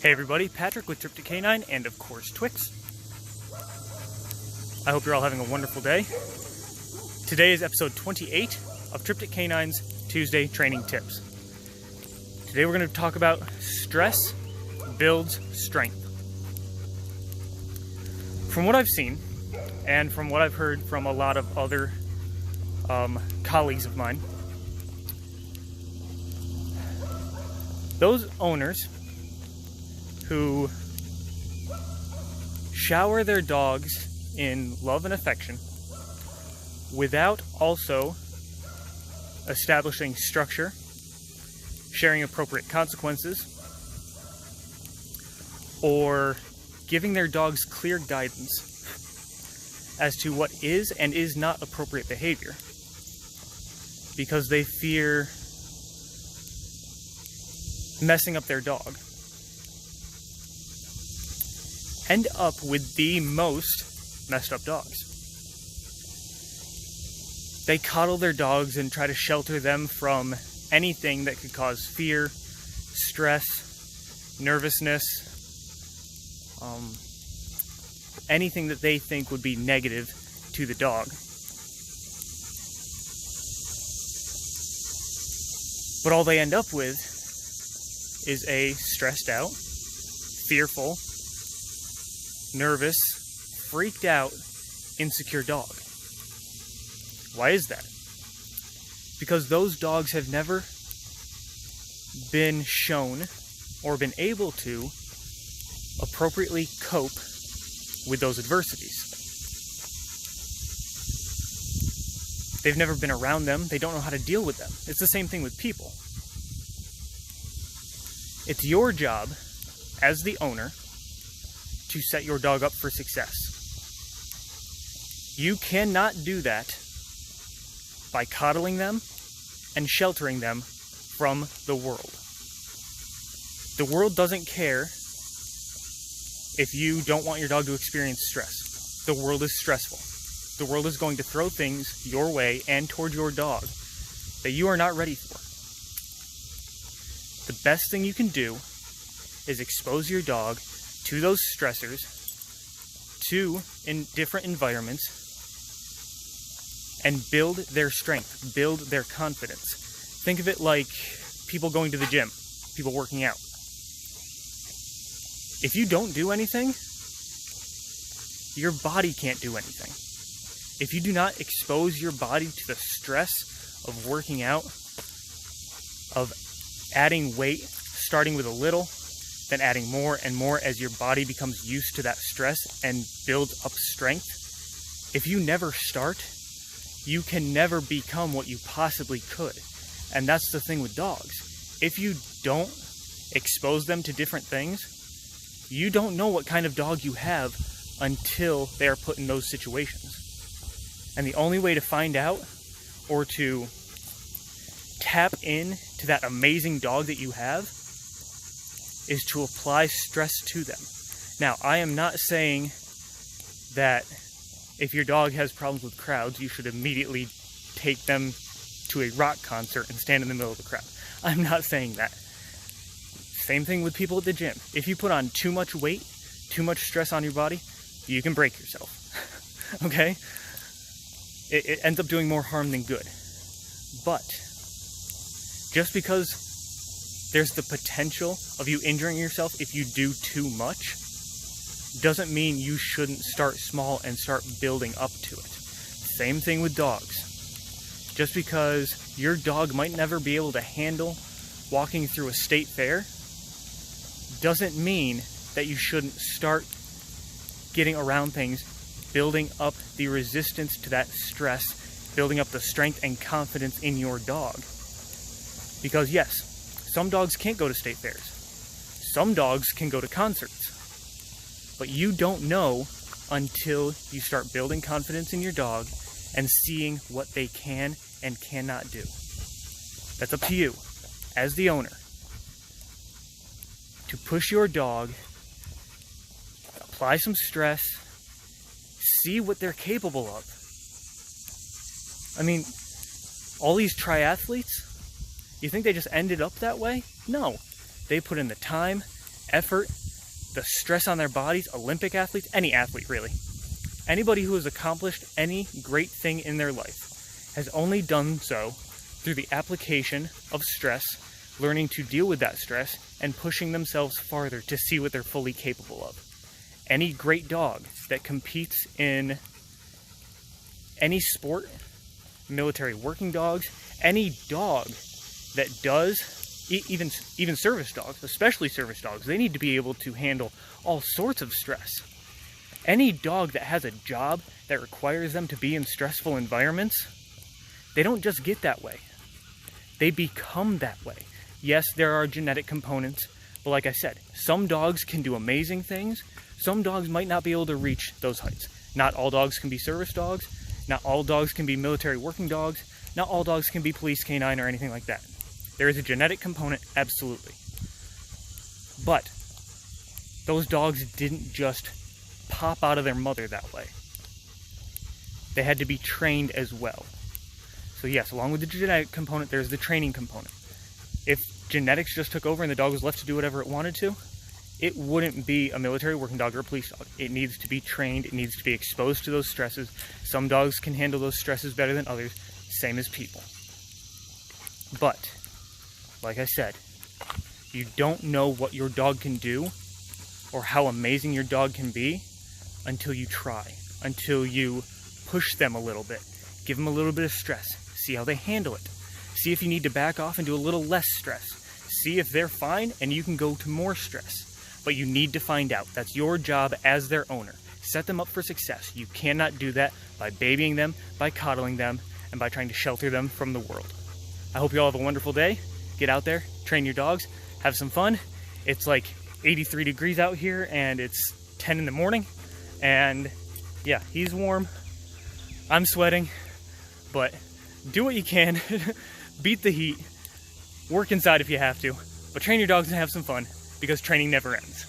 Hey everybody, Patrick with Trip to Canine and of course Twix. I hope you're all having a wonderful day. Today is episode 28 of Trip to Canine's Tuesday Training Tips. Today we're going to talk about stress builds strength. From what I've seen and from what I've heard from a lot of other colleagues of mine, those owners who shower their dogs in love and affection without also establishing structure, sharing appropriate consequences, or giving their dogs clear guidance as to what is and is not appropriate behavior because they fear messing up their dog, end up with the most messed up dogs. They coddle their dogs and try to shelter them from anything that could cause fear, stress, nervousness, anything that they think would be negative to the dog. But all they end up with is a stressed out, fearful, nervous, freaked out, insecure dog. Why is that? Because those dogs have never been shown or been able to appropriately cope with those adversities. They've never been around them. They don't know how to deal with them. It's the same thing with people. It's your job as the owner to set your dog up for success. You cannot do that by coddling them and sheltering them from the world. The world doesn't care if you don't want your dog to experience stress. The world is stressful. The world is going to throw things your way and toward your dog that you are not ready for. The best thing you can do is expose your dog to those stressors, in different environments, and build their strength, build their confidence. Think of it like people going to the gym, people working out. If you don't do anything, your body can't do anything. If you do not expose your body to the stress of working out, of adding weight, starting with a little, then adding more and more as your body becomes used to that stress and builds up strength. If you never start, you can never become what you possibly could. And that's the thing with dogs. If you don't expose them to different things, you don't know what kind of dog you have until they are put in those situations. And the only way to find out or to tap in to that amazing dog that you have is to apply stress to them. Now, I am not saying that if your dog has problems with crowds, you should immediately take them to a rock concert and stand in the middle of the crowd. I'm not saying that. Same thing with people at the gym. If you put on too much weight, too much stress on your body, you can break yourself. Okay? It ends up doing more harm than good. But just because there's the potential of you injuring yourself if you do too much doesn't mean you shouldn't start small and start building up to it. Same thing with dogs. Just because your dog might never be able to handle walking through a state fair doesn't mean that you shouldn't start getting around things, building up the resistance to that stress, building up the strength and confidence in your dog. Because yes, some dogs can't go to state fairs. Some dogs can go to concerts. But you don't know until you start building confidence in your dog and seeing what they can and cannot do. That's up to you, as the owner, to push your dog, apply some stress, see what they're capable of. I mean, all these triathletes, you think they just ended up that way? No. They put in the time, effort, the stress on their bodies, Olympic athletes, any athlete really. Anybody who has accomplished any great thing in their life has only done so through the application of stress, learning to deal with that stress, and pushing themselves farther to see what they're fully capable of. Any great dog that competes in any sport, military working dogs, any dog that does, even service dogs, especially service dogs, they need to be able to handle all sorts of stress. Any dog that has a job that requires them to be in stressful environments, they don't just get that way. They become that way. Yes, there are genetic components, but like I said, some dogs can do amazing things. Some dogs might not be able to reach those heights. Not all dogs can be service dogs. Not all dogs can be military working dogs. Not all dogs can be police canine or anything like that. There is a genetic component, absolutely. But those dogs didn't just pop out of their mother that way. They had to be trained as well. So yes, along with the genetic component, there's the training component. If genetics just took over and the dog was left to do whatever it wanted to, it wouldn't be a military working dog or a police dog. It needs to be trained. It needs to be exposed to those stresses. Some dogs can handle those stresses better than others, same as people. But, like I said, you don't know what your dog can do or how amazing your dog can be until you try, until you push them a little bit, give them a little bit of stress, see how they handle it, see if you need to back off and do a little less stress, see if they're fine and you can go to more stress. But you need to find out. That's your job as their owner. Set them up for success. You cannot do that by babying them, by coddling them, and by trying to shelter them from the world. I hope you all have a wonderful day. Get out there, train your dogs, have some fun. It's like 83 degrees out here and it's 10 in the morning. And yeah, he's warm. I'm sweating, but do what you can. Beat the heat. Work inside if you have to. But train your dogs and have some fun, because training never ends.